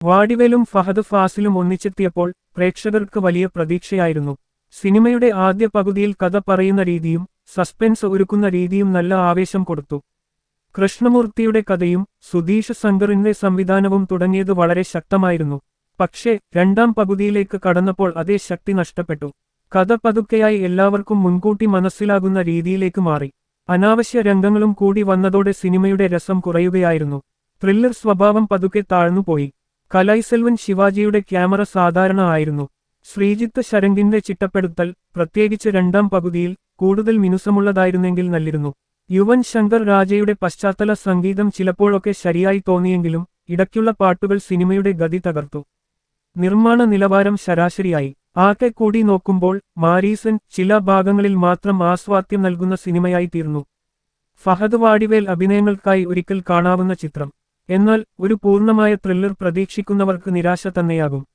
വാടിവേലും ഫഹദ് ഫാസിലും ഒന്നിച്ചെത്തിയപ്പോൾ പ്രേക്ഷകർക്ക് വലിയ പ്രതീക്ഷയായിരുന്നു. സിനിമയുടെ ആദ്യ പകുതിയിൽ കഥ പറയുന്ന രീതിയും സസ്പെൻസ് ഒരുക്കുന്ന രീതിയും നല്ല ആവേശം കൊടുത്തു. കൃഷ്ണമൂർത്തിയുടെ കഥയും സുധീഷ് ശങ്കറിന്റെ സംവിധാനവും തുടങ്ങിയത് വളരെ ശക്തമായിരുന്നു. പക്ഷേ രണ്ടാം പകുതിയിലേക്ക് കടന്നപ്പോൾ അതേ ശക്തി നഷ്ടപ്പെട്ടു. കഥ പതുക്കെയായി എല്ലാവർക്കും മുൻകൂട്ടി മനസ്സിലാകുന്ന രീതിയിലേക്ക് മാറി. അനാവശ്യ രംഗങ്ങളും കൂടി വന്നതോടെ സിനിമയുടെ രസം കുറയുകയായിരുന്നു. ത്രില്ലർ സ്വഭാവം പതുക്കെ താഴ്ന്നുപോയി. കലൈസെൽവൻ ശിവാജിയുടെ ക്യാമറ സാധാരണ ആയിരുന്നു. ശ്രീജിത്ത് ശരംഗിന്റെ ചിട്ടപ്പെടുത്തൽ, പ്രത്യേകിച്ച് രണ്ടാം പകുതിയിൽ, കൂടുതൽ മിനുസമുള്ളതായിരുന്നെങ്കിൽ നല്ലിരുന്നു. യുവൻ ശങ്കർ രാജയുടെ പശ്ചാത്തല സംഗീതം ചിലപ്പോഴൊക്കെ ശരിയായി തോന്നിയെങ്കിലും ഇടയ്ക്കുള്ള പാട്ടുകൾ സിനിമയുടെ ഗതി തകർത്തു. നിർമ്മാണ നിലവാരം ശരാശരിയായി. ആകെ കൂടി നോക്കുമ്പോൾ മാരീസൻ ചില ഭാഗങ്ങളിൽ മാത്രം ആസ്വാദ്യം നൽകുന്ന സിനിമയായി തീർന്നു. ഫഹദ് വാടിവേൽ അഭിനയങ്ങൾക്കായി ഒരിക്കൽ കാണാവുന്ന ചിത്രം. എന്നാൽ ഒരു പൂർണ്ണമായ ത്രില്ലർ പ്രതീക്ഷിക്കുന്നവർക്ക് നിരാശ തന്നെയാകും.